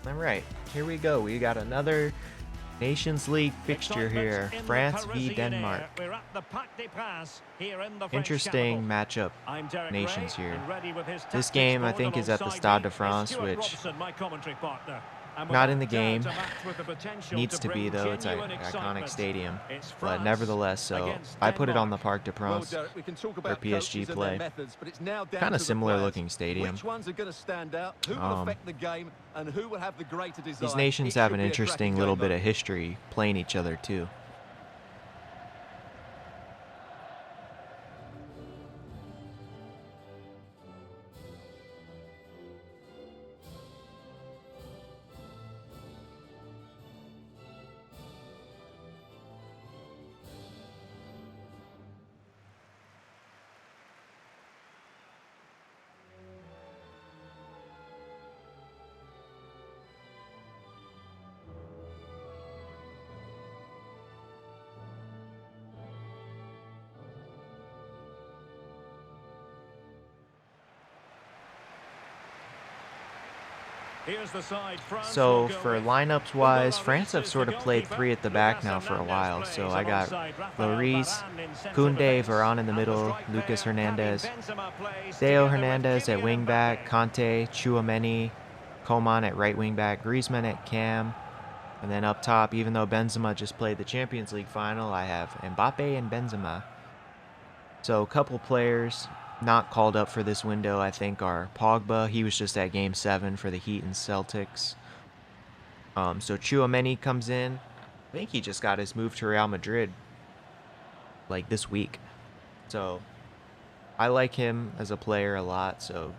All right, here we go. We got another Nations League fixture here. France v Denmark. Interesting matchup nations here. This game, I think, is at the Stade de France, which not in the game. Needs to be, though. It's an iconic stadium. But nevertheless, so I put it on the Parc de France where PSG play. Kind of similar looking stadium. These nations have an interesting little bit of history playing each other, too. So for lineups wise, France have sort of played three at the back now for a while. So I got Lloris, Koundé, Varane in the middle, Lucas Hernandez, Theo Hernandez at wing back, Kanté, Tchouaméni, Coman at right wing back, Griezmann at cam, and then up top, even though Benzema just played the Champions League final, I have Mbappe and Benzema. So a couple players not called up for this window, I think, are Pogba. He was just at Game 7 for the Heat and Celtics. So Tchouaméni comes in. I think he just got his move to Real Madrid, like, this week. So I like him as a player a lot, so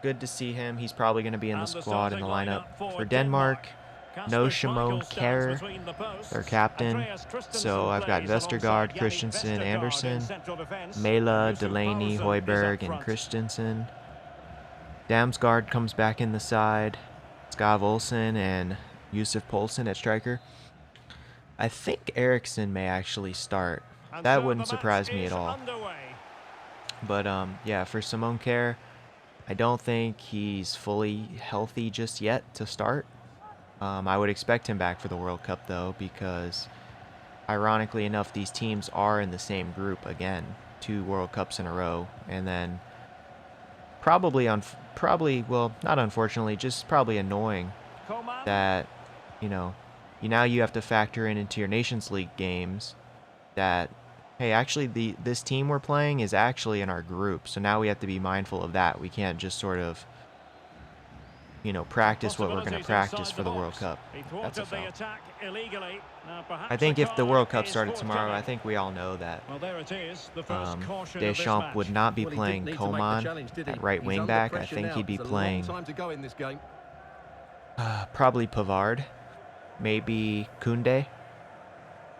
good to see him. He's probably going to be in the squad in the lineup. For Denmark, no Simone Kjær, their captain. So I've got Vestergaard, Christensen, Andersen, Mela, Delaney, Højbjerg, and Christensen. Damsgaard comes back in the side. Skav Olsen and Yusuf Poulsen at striker. I think Eriksen may actually start. That wouldn't surprise me at all. But yeah, for Simone Kjær, I don't think he's fully healthy just yet to start. I would expect him back for the World Cup, though, because ironically enough, these teams are in the same group again, 2 World Cups in a row, and then well, not unfortunately, just probably annoying that, now you have to factor into your Nations League games that, hey, actually this team we're playing is actually in our group, so now we have to be mindful of that. We can't just sort of practice what we're going to practice for the World Cup. That's a foul. I think if the World Cup started tomorrow, I think we all know that Deschamps would not be playing Coman at right wing back. I think he'd be playing probably Pavard, maybe Koundé.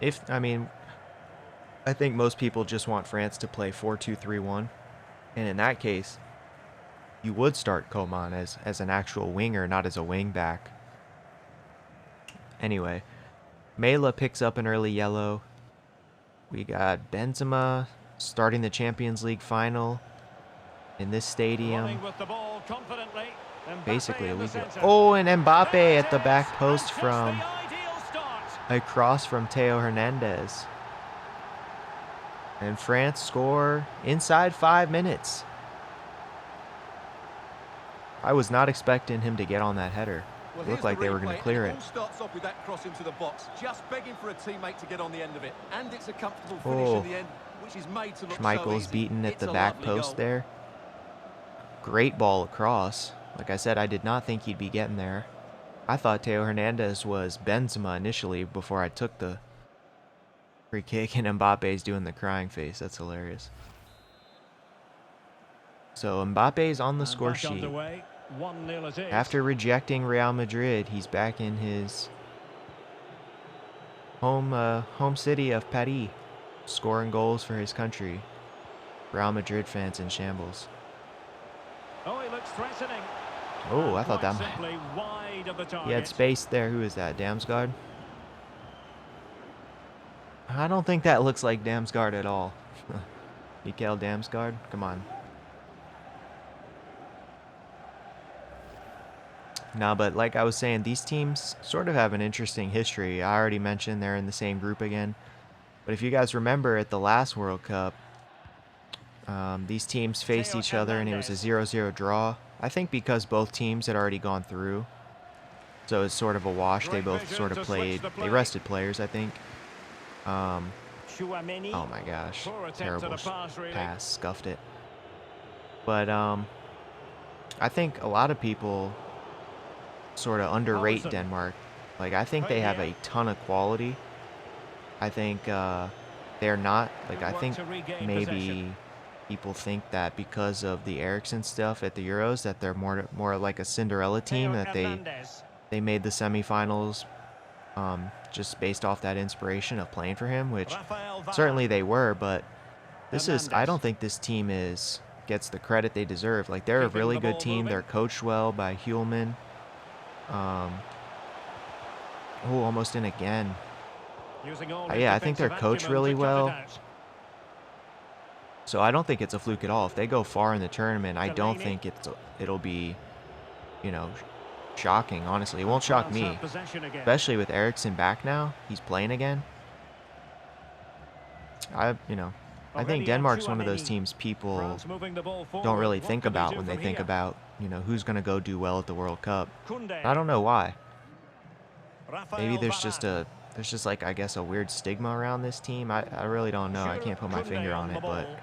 I think most people just want France to play 4-2-3-1, and in that case, you would start Coman as an actual winger, not as a wing back. Anyway, Mela picks up an early yellow. We got Benzema starting the Champions League final in this stadium. Basically a week ago. Oh, and Mbappe at the back post from a cross from Theo Hernandez. And France score inside 5 minutes. I was not expecting him to get on that header. It looked like they were going to clear it. Starts off with that cross into the box, just begging for a teammate to get on the end of it, and it's a comfortable finish in the end, which is made to look Schmeichel's so beaten at the back post there. Great ball across. Like I said, I did not think he'd be getting there. I thought Theo Hernandez was Benzema initially before I took the free kick, and Mbappe's doing the crying face. That's hilarious. So Mbappe's on the score sheet. After rejecting Real Madrid, he's back in his home city of Paris, scoring goals for his country. Real Madrid fans in shambles. Oh, he looks threatening. Oh, I thought that might... He had space there. Who is that? Damsgaard? I don't think that looks like Damsgaard at all. Mikel Damsgaard? Come on. No, but like I was saying, these teams sort of have an interesting history. I already mentioned they're in the same group again. But if you guys remember at the last World Cup, these teams faced Theo each other and it was a Hernandez. 0-0 draw. I think because both teams had already gone through. So it's sort of a wash. They Great both vision sort of to switch played. the They play. rested players, I think. Um, Chouameni. oh my gosh. Poor attempt Terrible at a pass, really. pass. Scuffed it. But I think a lot of people sort of underrate Allison. Denmark. Like, I think Right they have here. a ton of quality. I think they're not. Like, Good I work think to regain possession. maybe people think that because of the Ericsson stuff at the Euros that they're more like a Cinderella team, Theo that Hernandez. they made the semifinals just based off that inspiration of playing for him, which Rafael certainly Varane. they were, but I Hernandez. don't think this team gets the credit they deserve. Like, they're a Keeping really the good ball team. They're moving. coached well by Hulman. Um, oh, almost in again. Using all his Yeah, I think they're defensive coached acumen really to cut it well. out. So I don't think it's a fluke at all. If they go far in the tournament, I don't Delaney. think it'll be, you know, shocking, honestly. It won't shock France me, have possession again. especially with Ericsson back now. He's playing again. I think Aurelien Denmark's one of those Chouameni. teams people France moving the ball don't forward. really What think can they about do when they from think here? about, who's going to go do well at the World Cup. Koundé. I don't know why. Maybe Rafael there's just Varane. like, I guess, a weird stigma around this team. I really don't know. I Jules can't put my finger Koundé on on the it, but ball.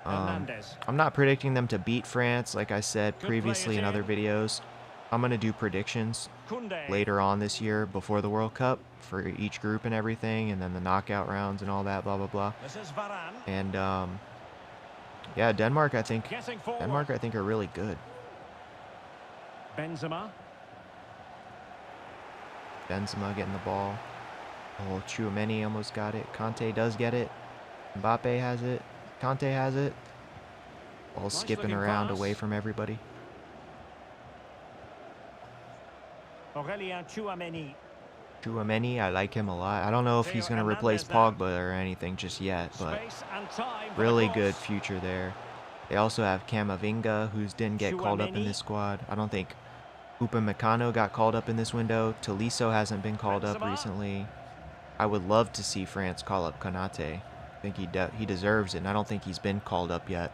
Hernandez. I'm not predicting them to beat France, like I said Could play previously it in other in. videos. I'm going to do predictions Koundé. later on this year before the World Cup for each group and everything, and then the knockout rounds and all that, blah, blah, blah. This is Varane. And, yeah, Denmark, I think Getting forward. are really good. Benzema. Benzema getting the ball. Oh, Chouameni almost got it. Conte does get it. Mbappe has it. Conte has it. Ball Nice skipping looking around pass. away from everybody. Aurelien Chouameni. Chouameni, I like him a lot. I don't know if Theo he's going to replace Hernandez now. Pogba or anything just yet, but Space and time for the really cross. good future there. They also have Camavinga, who didn't get called up in Chouameni. this squad. I don't think Upamecano got called up in this window. Tolisso hasn't been called up Benzema. recently. I would love to see France call up Konate. I think he deserves it, and I don't think he's been called up yet.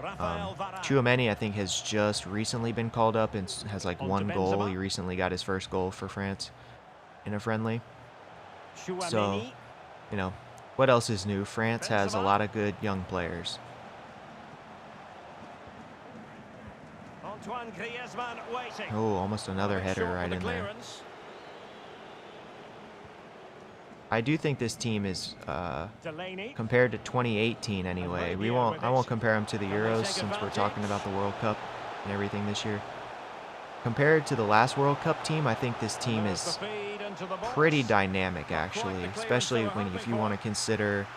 Rafael Varane. Chouameni, I think, has just recently been called up and has like On to one goal. Benzema. He recently got his first goal for France in a friendly. Chouameni. So, what else is new? France has a Benzema. lot of good young players. Antoine Griezmann waiting. Oh, almost another Coming header short right with in the there. clearance. I do think this team is, Delaney. compared to 2018 anyway. I won't compare them to the Euros since we're talking about the World Cup and everything this year. Compared to the last World Cup team, I think this team There's the is feed into the box. pretty dynamic, actually, especially if you want to consider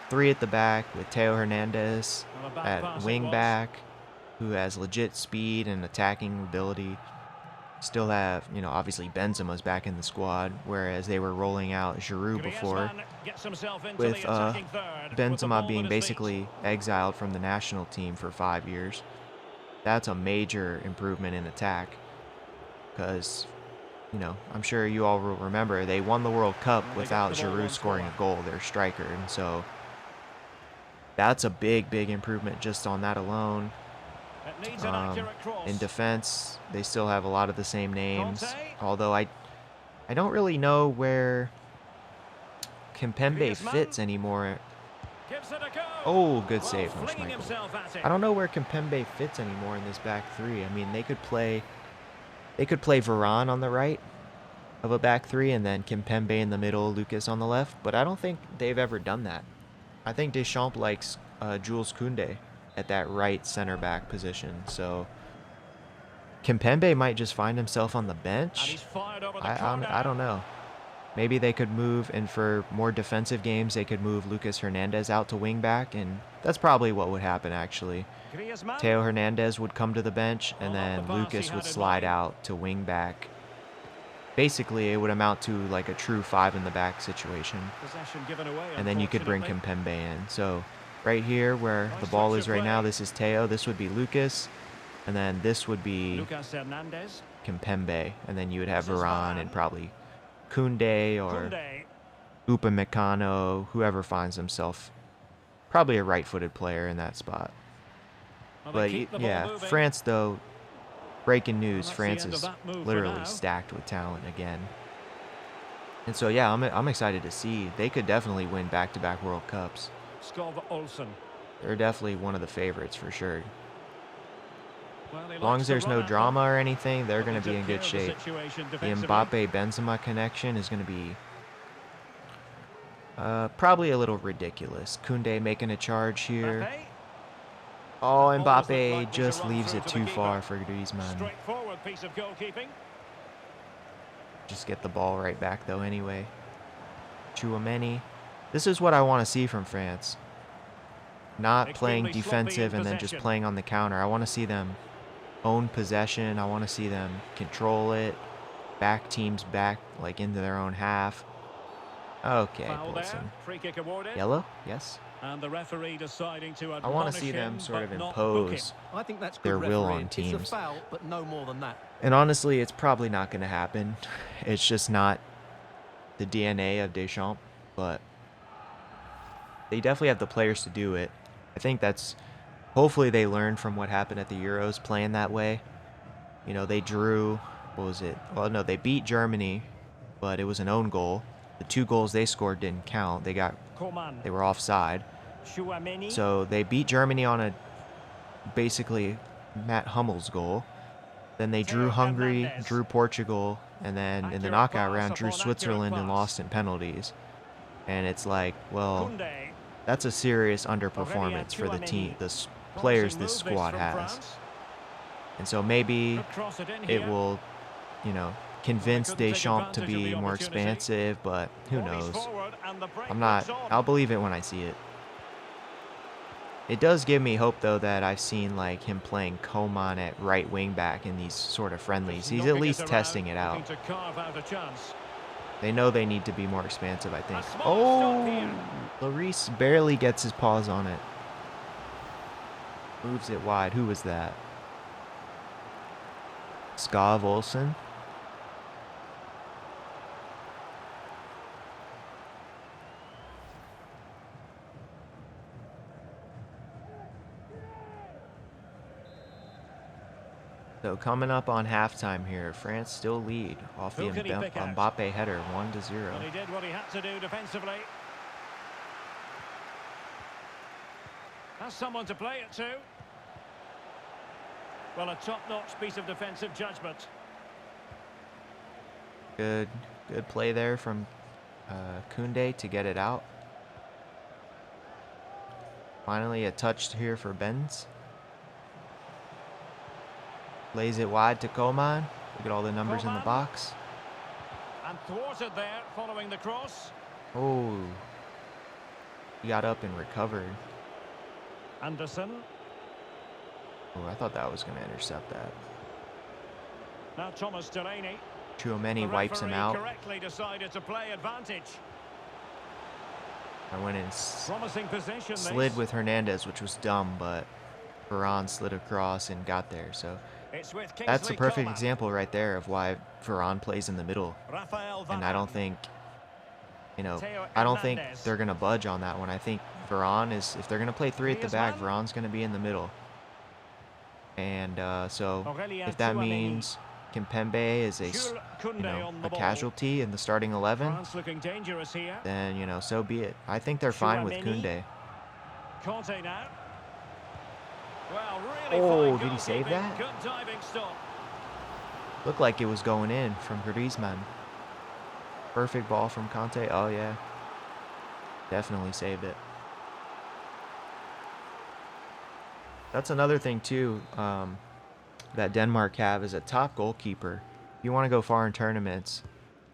three at the back with Theo Hernandez Well, a bad at pass it wing was. back, who has legit speed and attacking ability. Still have, obviously Benzema's back in the squad, whereas they were rolling out Giroud before, Griezmann gets himself into with the attacking third, with the Benzema ball being at his feet. basically exiled from the national team for 5 years. That's a major improvement in attack, because, I'm sure you all will remember, they won the World Cup Well, they without got the ball Giroud once scoring more. a goal, their striker, and so that's a big, big improvement just on that alone. It needs an accurate cross. In defense, they still have a lot of the same names, Conte. although I don't really know where Kimpembe Griezmann. fits anymore. Gives it a go. Oh, good Well, save from flinging Schmeichel. himself at it. I don't know where Kimpembe fits anymore in this back three. I mean, they could play Varane on the right of a back three and then Kimpembe in the middle, Lucas on the left, but I don't think they've ever done that. I think Deschamps likes Jules Koundé at that right center back position, so Kimpembe might just find himself on the And bench. he's fired over the I corner. don't know. Maybe they could move, and for more defensive games, they could move Lucas Hernandez out to wing back, and that's probably what would happen, actually. Griezmann. Theo Hernandez would come to the bench, and Well, then not the pass Lucas he would had in slide mind. out to wing back. Basically, it would amount to like a true five in the back situation, Possession given away, and then you could bring unfortunately. Kimpembe in. So right here, where the Nice ball touch is of right now, play. this is Theo. This would be Lucas. And then this would be Lucas Hernandez. Kimpembe. And then you would have This is Varane and Varane. probably Koundé or Koundé. Upamecano, whoever finds himself. Probably a right-footed player in that spot. Well, they But keep the ball yeah, moving. France though, breaking Well, news, that's the France end of is that move for literally now. stacked with talent again. And so yeah, I'm excited to see. They could definitely win back-to-back World Cups. Skov Olsen. They're definitely one of the favorites for sure. Well, he As long likes as to there's run no at them. drama or anything, they're going Looking to be in clear good of the shape. situation The defensively. Mbappe-Benzema connection is going to be probably a little ridiculous. Koundé making a charge here. Mbappe. Oh, Always looked Mbappe likely to just run leaves through it to the too keeper. far for Griezmann. Straightforward piece of goalkeeping. Just get the ball right back though anyway. Tchouaméni. This is what I want to see from France. Not playing Extremely sloppy in defensive and then just possession. playing on the counter. I want to see them own possession. I want to see them control it. Back teams back like into their own half. Okay, Foul there. Poulsen. Free kick awarded. Yellow? Yes. And the referee deciding to I want to admonish see them him, sort but of not book him. impose I think that's good their will refereeing. on It's a teams. foul, but no more than that. And honestly, it's probably not going to happen. It's just not the DNA of Deschamps, but they definitely have the players to do it. I think that's, hopefully they learned from what happened at the Euros playing that way. You know, they drew, what was it? Well, no, they beat Germany, but it was an own goal. The 2 goals they scored didn't count. They Coman. were offside. Tchouaméni. So they beat Germany on a basically Matt Hummel's goal. Then they drew Theo Hungary, Hernandez. drew Portugal, and then in the Accurate knockout pass round drew upon Switzerland accurate and pass. lost in penalties. And it's like, well, Koundé. that's a serious underperformance for the team, the players this Promising move squad from has. France. And so maybe Could cross it in it here. will, you know, convince couldn't take Deschamps to advantage of be the more opportunity. expansive, but who Ball is knows? forward and the break I'm not, looks on. I'll believe it when I see it. It does give me hope, though, that I've seen like him playing Coman at right wing back in these sort of friendlies. He's at Knocking least it around, testing it out. looking to carve out a chance. They know they need to be more expansive, I think. A small Oh, stop here. Lloris barely gets his paws on it. Moves it wide. Who was that? Skov Olsen. So coming up on halftime here, France still lead off the Who can he pick out? Mbappe header, 1-0. And he did what he had to do defensively. Has someone to play it to. Well, a top-notch piece of defensive judgment. Good play there from Koundé to get it out. Finally a touch here for Benz. Lays it wide to Coman. Look at all the numbers in the Coman. box. And thwarted there following the cross. Oh. He got up and recovered. Anderson. Oh, I thought that was going to intercept that. Now Thomas Delaney. Tchouaméni The wipes him referee out. correctly decided to play advantage. I went and Promising position. slid this. with Hernandez, which was dumb, but Varane slid across and got there. So It's with that's a Kingsley perfect Coman. example right there of why Varane plays in the middle. Rafael And I don't Varane. think, you know, Theo I don't think Hernandez. they're going to budge on that one. I think Varane is, if they're going to play 3 at the back, Griezmann. Varane's going to be in the middle. And so Aurélien if that Tchouaméni. means Kimpembe is Jules Koundé on the a ball. casualty in the starting 11, France looking dangerous here. then, so be it. I think they're fine with Tchouaméni. Koundé. Conte now. Well, really Oh, fine did he save goalkeeping. that? Good diving stop. Looked like it was going in from Griezmann. Perfect ball from Conte. Oh, yeah. Definitely saved it. That's another thing, too, that Denmark have is a top goalkeeper. If you want to go far in tournaments,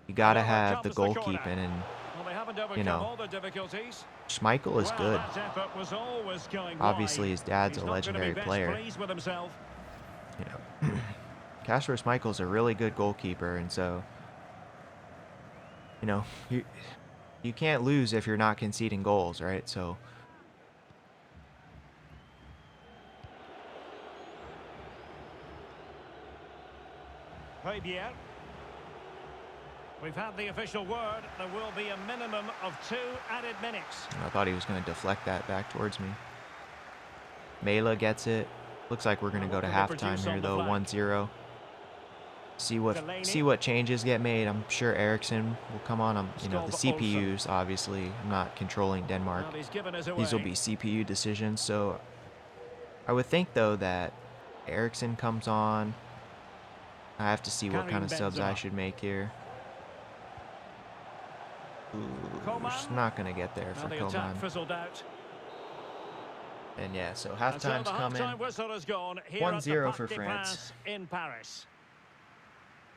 you got to Well, have the comes the corner. goalkeeping. And Well, they haven't overcome know, all the difficulties. Schmeichel is Well, good. that effort was always going Obviously, wide. his dad's He's a not gonna be legendary best player. pleased with himself. Kasper Schmeichel's a really good goalkeeper, and so, you can't lose if you're not conceding goals, right? So, Højbjerg. We've had the official word. There will be a minimum of 2 added minutes. I thought he was going to deflect that back towards me. Mela gets it. Looks like we're going to go to halftime here, though, 1-0. See what changes get made. I'm sure Eriksson will come on. You know, the CPUs, obviously. I'm not controlling Denmark. These will be CPU decisions. So I would think, though, that Eriksson comes on. I have to see what kind of subs I should make here. Ooh, just not going to get there for Coman. And yeah, so halftime's coming. 1-0 for France. In Paris.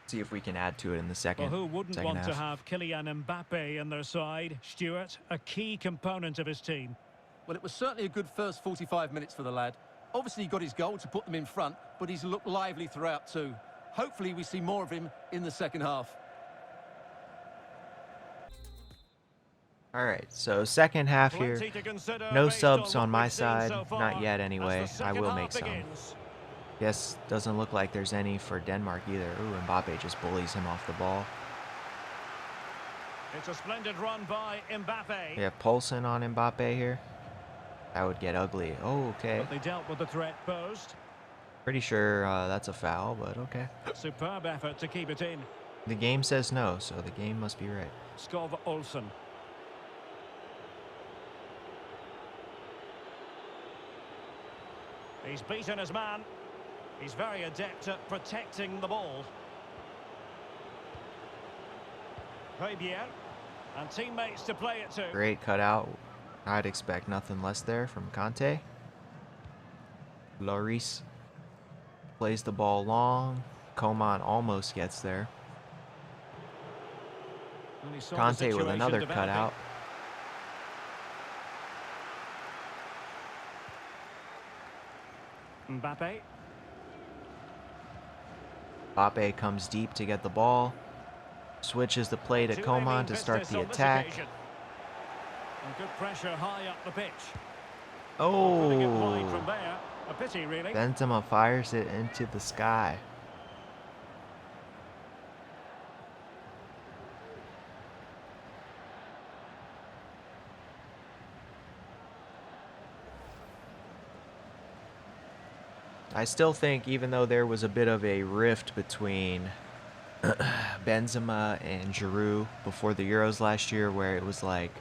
See if we can add to it in the second. Well, who wouldn't want half. to have Kylian Mbappe in their side? Stuart, a key component of his team. Well, it was certainly a good first 45 minutes for the lad. Obviously, he got his goal to put them in front, but he's looked lively throughout too. Hopefully, we see more of him in the second half. All right, so second half here. No subs on my side, not yet anyway. I will make some. Yes, doesn't look like there's any for Denmark either. Ooh, Mbappe just bullies him off the ball. It's a splendid run by Mbappe. We have Poulsen on Mbappe here. That would get ugly. Oh, okay. But they dealt with the threat posed. Pretty sure that's a foul, but okay. Superb effort to keep it in. The game says no, so the game must be right. Skov Olsen. He's beaten his man. He's very adept at protecting the ball. Højbjerg. And teammates to play it to. Great cutout. I'd expect nothing less there from Kante. Lloris plays the ball long. Coman almost gets there. Kante with another cutout. Mbappe. Mbappe comes deep to get the ball. Switches the play to Coman to start the attack. And good pressure high up the pitch. Oh! From there. A pity, really. Benzema fires it into the sky. I still think, even though there was a bit of a rift between Benzema and Giroud before the Euros last year, where it was like,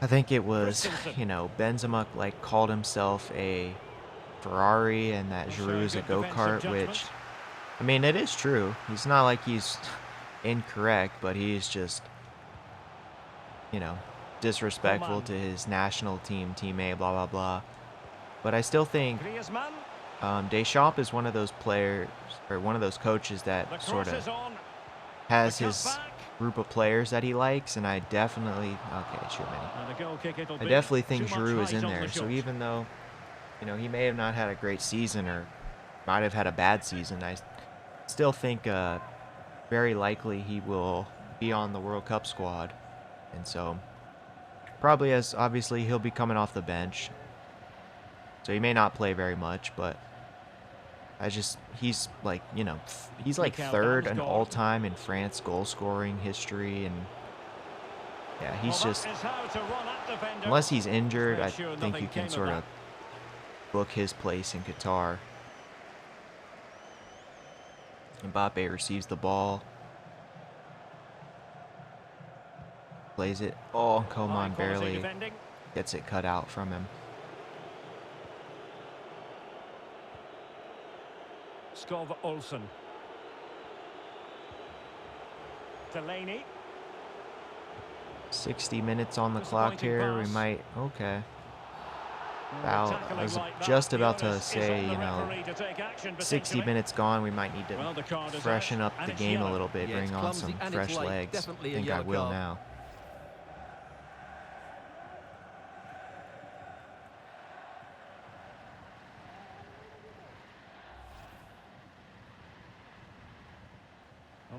I think it was, you know, Benzema like called himself a Ferrari and that Giroud is a go-kart, which, I mean, it is true. He's not like he's incorrect, but he's just, you know, disrespectful to his national team teammate, blah, blah, blah. But I still think Deschamps is one of those players, or one of those coaches that sort of has his group of players that he likes, and I definitely, okay, sure, man. I definitely think Giroud is in there. So even though, you know, he may have not had a great season or might have had a bad season, I still think very likely he will be on the World Cup squad. And so probably, as obviously he'll be coming off the bench. So he may not play very much, but he's like, you know, he's like third in all-time in France goal-scoring history, and yeah, he's just, unless he's injured, I think you can sort of book his place in Qatar. Mbappe receives the ball. Plays it. Oh, Coman barely gets it cut out from him. Skov Olsen. Delaney. 60 minutes on the clock here. We might, okay. Foul. I was just about to say, you know, 60 minutes gone. We might need to freshen up the game a little bit, bring on some fresh legs. I think I will now.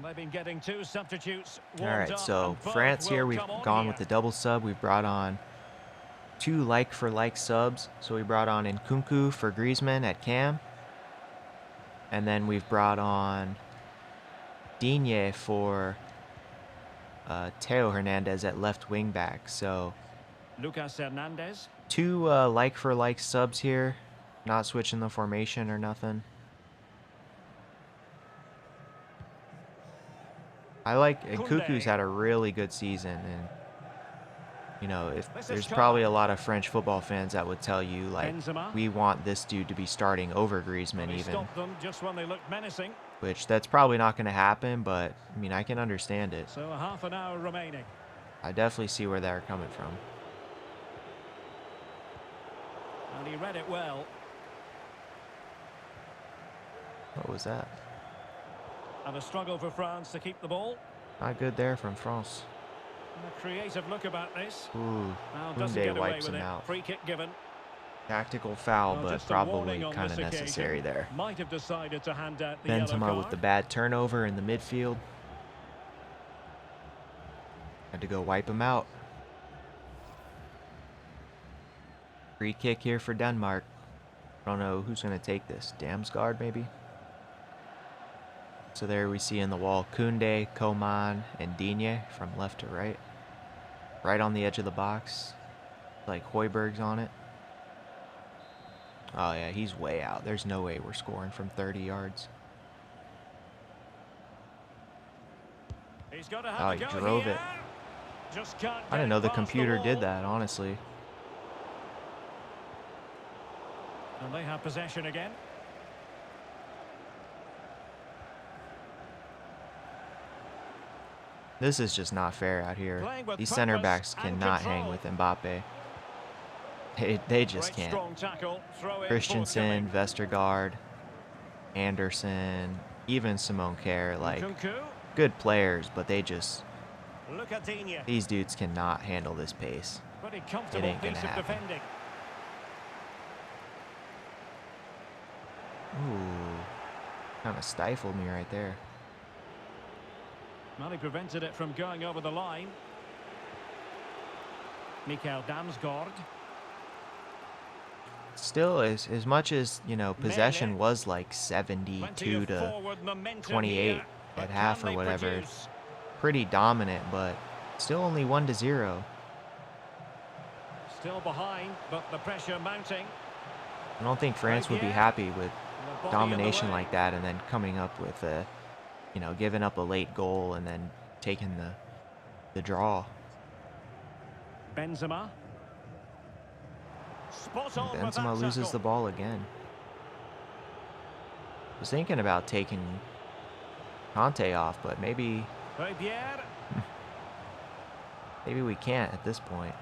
They've been getting 2 substitutes. All right, so France here, we've gone with the double sub. We've brought on 2 like-for-like subs. So we brought on Nkunku for Griezmann at cam. And then we've brought on Digne for Teo Hernandez at left wing back. So Lucas Hernandez. two like-for-like subs here. Not switching the formation or nothing. I like Nkunku's had a really good season, and you know, if there's probably a lot of French football fans that would tell you like we want this dude to be starting over Griezmann even. Them just when they looked menacing. Which that's probably not going to happen, but I mean I can understand it. So a half an hour remaining. I definitely see where they're coming from. And he read it well. What was that? And a struggle for France to keep the ball. Not good there from France. And a creative look about this. Ooh, Now doesn't get Koundé away wipes with him it. out. Free kick given. Tactical foul, Well, but just a probably warning on kind of this necessary occasion. there. Might have decided to hand out the yellow Benzema card. with the bad turnover in the midfield. Had to go wipe him out. Free kick here for Denmark. I don't know who's going to take this. Damsgaard, maybe? So there we see in the wall Koundé, Coman, and Digne from left to right. Right on the edge of the box. Like Højbjerg's on it. Oh yeah, he's way out. There's no way we're scoring from 30 yards. He's got to Oh, have he a go drove here. it. Just can't I didn't get know the past computer did wall. that, honestly. And they have possession again. This is just not fair out here. These center backs cannot hang with Mbappe. They just Great can't. strong tackle. Throw in Christensen, forthcoming. Vestergaard, Anderson, even Simone Kerr, like Nkunku. good players, but they just, Look at Digne. these dudes cannot handle this pace. Pretty comfortable ain't gonna piece of happen. defending. Ooh, kind of stifled me right there. Well, he prevented it from going over the line. Mikael Damsgaard. Still, as much as, you know, possession Mene. was like Plenty 72 of to forward momentum 28 here, but at half can or they whatever. produce? Pretty dominant, but still only 1-0. Still behind, but the pressure mounting. I don't think France would be Right, yeah. happy with The body in the domination way. like that and then coming up with a, you know, giving up a late goal and then taking the draw. Benzema. Spot on with Benzema that loses tackle. the ball again. I was thinking about taking Conte off, but maybe Højbjerg. we can't at this point.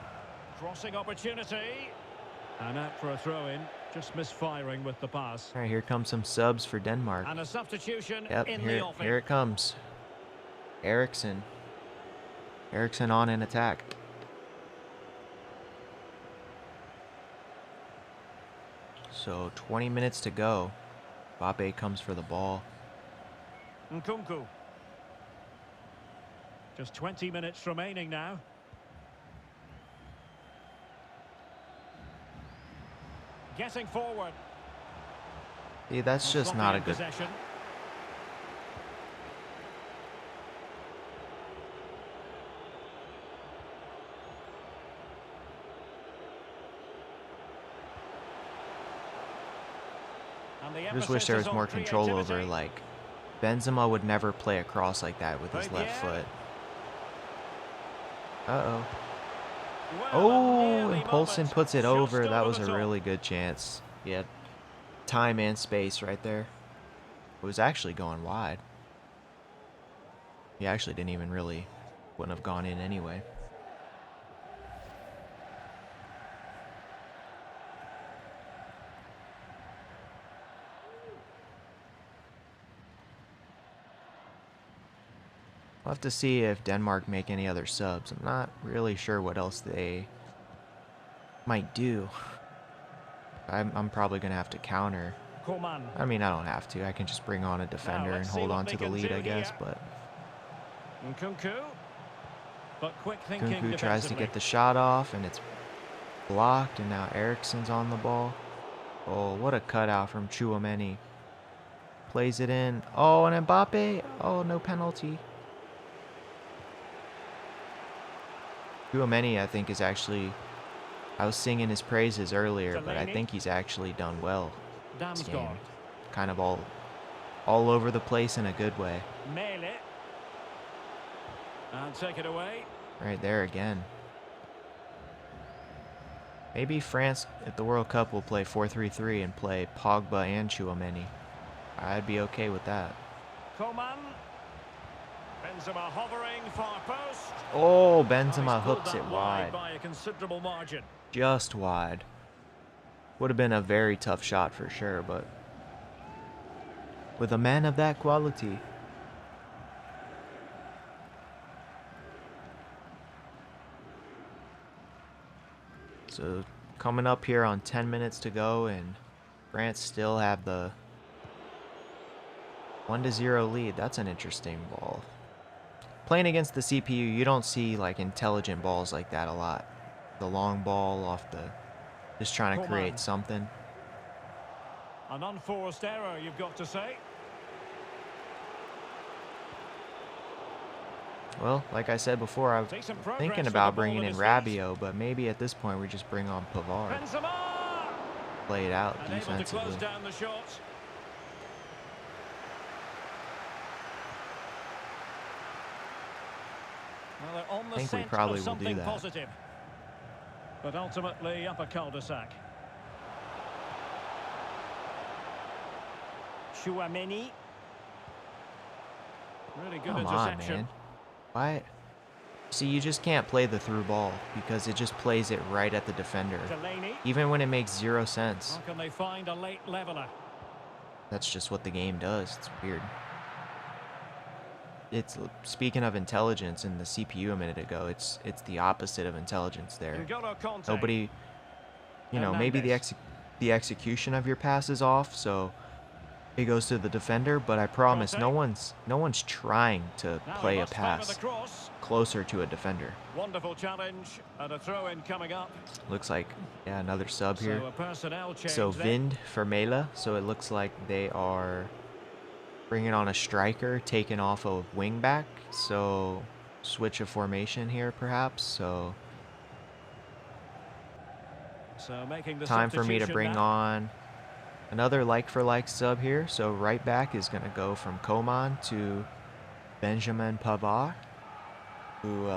Crossing opportunity. And out for a throw-in. Just misfiring with the pass. All right, here comes some subs for Denmark. And a substitution Yep, in the offing. here it comes. Eriksen. Eriksen on in attack. So 20 minutes to go. Mbappe comes for the ball. Nkunku. Just 20 minutes remaining now. Getting forward. See, that's just not a good. Possession. And the I just wish there was emphasis more on control over, creativity. like, Benzema would never play a cross like that with his left foot. Uh-oh. Well, Oh, nearly and Poulsen moment. puts it Just over. That was the a top. really good chance. He had time and space right there. It was actually going wide. He actually didn't even really, wouldn't have gone in anyway. We'll have to see if Denmark make any other subs. I'm not really sure what else they might do. I'm probably going to have to counter. Coman. I mean, I don't have to. I can just bring on a defender and let's see hold what on they to the can lead, do I guess. here. But Nkunku. But quick thinking Kunku tries to defensively. get the shot off, and it's blocked, and now Eriksen's on the ball. Oh, what a cutout from Chouameni. plays it in. Oh, and Mbappe. Oh, no penalty. Tchouaméni, I think, is actually... I was singing his praises earlier, but I think he's actually done well this game. Kind of all over the place in a good way. And take it away. Right there again. Maybe France at the World Cup will play 4-3-3 and play Pogba and Tchouaméni. I'd be okay with that. Coman. Benzema hovering, far post. Oh, Benzema hooks it wide. By a considerable margin. Just wide. Would have been a very tough shot for sure, but with a man of that quality. So coming up here on 10 minutes to go, and France still have the 1-0 lead. That's an interesting ball. Playing against the CPU, you don't see like intelligent balls like that a lot. The long ball off the, just trying to create something. An unforced error, you've got to say. Well, like I said before, I was thinking about bringing in Rabiot, but maybe at this point we just bring on Pavard. Play it out defensively. I think we probably will do that. Positive, but ultimately up a cul-de-sac. Tchouaméni. Really good Come interception. on, man. Why? See, you just can't play the through ball because it just plays it right at the defender. Even when it makes 0 sense. How can they find a late leveler? That's just what the game does. It's weird. It's, speaking of intelligence in the CPU a minute ago, it's the opposite of intelligence there. Nobody, you know, maybe the execution of your pass is off, so it goes to the defender, but I promise no one's trying to play a pass closer to a defender. Wonderful challenge and a throw in coming up. Looks like, yeah, another sub here. So a personnel change. So Vind for Mela, so it looks like they are bringing on a striker, taking off a wing back, so switch of formation here perhaps. So making the time for me to bring on another like-for-like sub here. So right back is going to go from Coman to Benjamin Pavard, who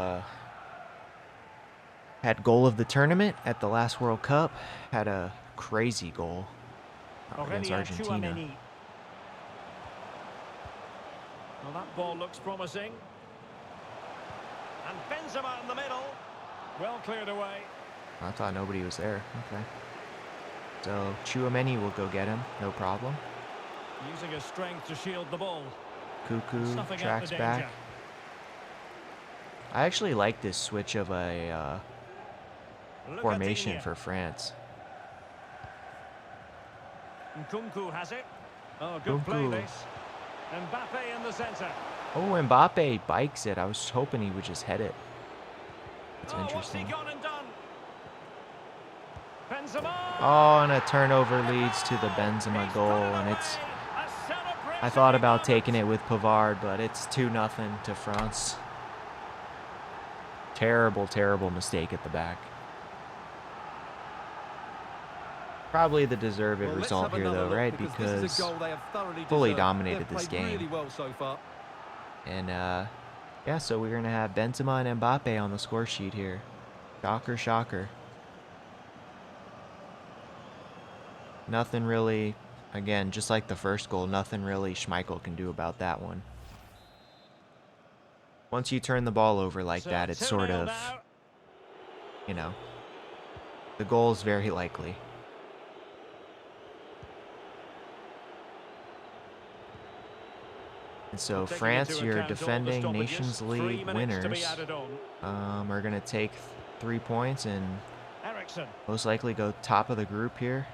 had goal of the tournament at the last World Cup. Had a crazy goal against Argentina. Well, that ball looks promising. And Benzema in the middle. Well cleared away. I thought nobody was there. Okay. So Tchouaméni will go get him, no problem. Using his strength to shield the ball. Cuckoo tracks back. I actually like this switch of a formation for France. Nkunku has it. Oh, good play this. Mbappe in the center. Oh, Mbappe bikes it. I was hoping he would just head it. That's interesting. What's he gone and done? Benzema! Oh, and a turnover leads to the Benzema goal, and it's... I thought about taking it with Pavard, but it's 2-0 to France. Terrible, terrible mistake at the back. Probably the deserved result here, though, right? Because fully dominated this game. And, yeah, so we're going to have Benzema and Mbappe on the score sheet here. Shocker, shocker. Nothing really, again, just like the first goal, nothing really Schmeichel can do about that one. Once you turn the ball over like that, it's sort of, you know, the goal is very likely. And so France, your defending Nations League winners, are going to take 3 points and most likely go top of the group here.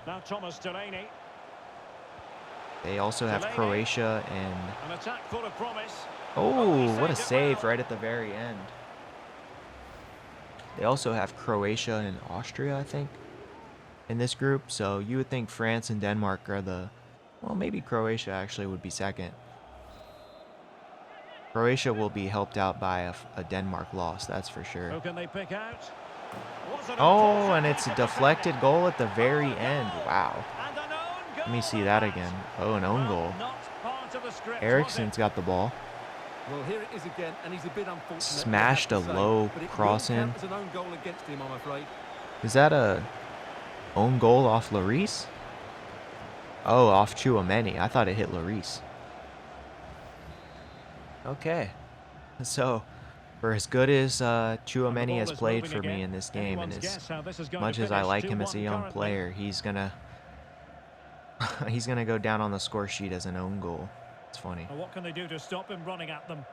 They also have Croatia and... An attack full of promise. Oh, what a save right at the very end. They also have Croatia and Austria, I think, in this group. So you would think France and Denmark are the Well, maybe Croatia actually would be second. Croatia will be helped out by a Denmark loss, that's for sure. Who can they pick out? Oh, and it's a deflected goal at the very end. Wow. Let me see that again. Oh, an own goal. Eriksen's got the ball. Well, here it is again, and he's a bit unfortunate. Smashed a low cross in. As an own goal against him, I'm afraid. Is that a own goal off Lloris? Oh, off Tchouaméni. I thought it hit Lloris. Okay. So, for as good as Tchouaméni has played for me in this game, and as much as I like him as a young player, he's gonna go down on the score sheet as an own goal. It's funny. What can they do to stop him running at them?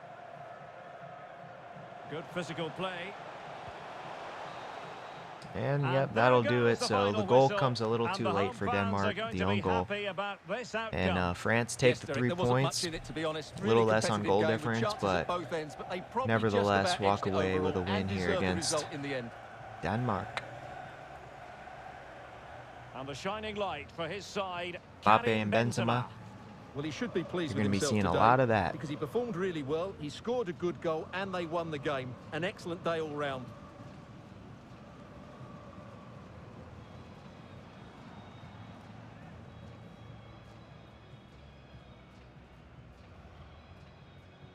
Good physical play. And yep, that'll do it. So the goal comes a little too late for Denmark, the own goal. And France take the 3 points. A little less on goal difference, but nevertheless walk away with a win here against Denmark. And the shining light for his side, Mbappe and Benzema. Well, he should be pleased You're with going to be himself seeing a today lot of that. because he performed really well. He scored a good goal and they won the game. An excellent day all round.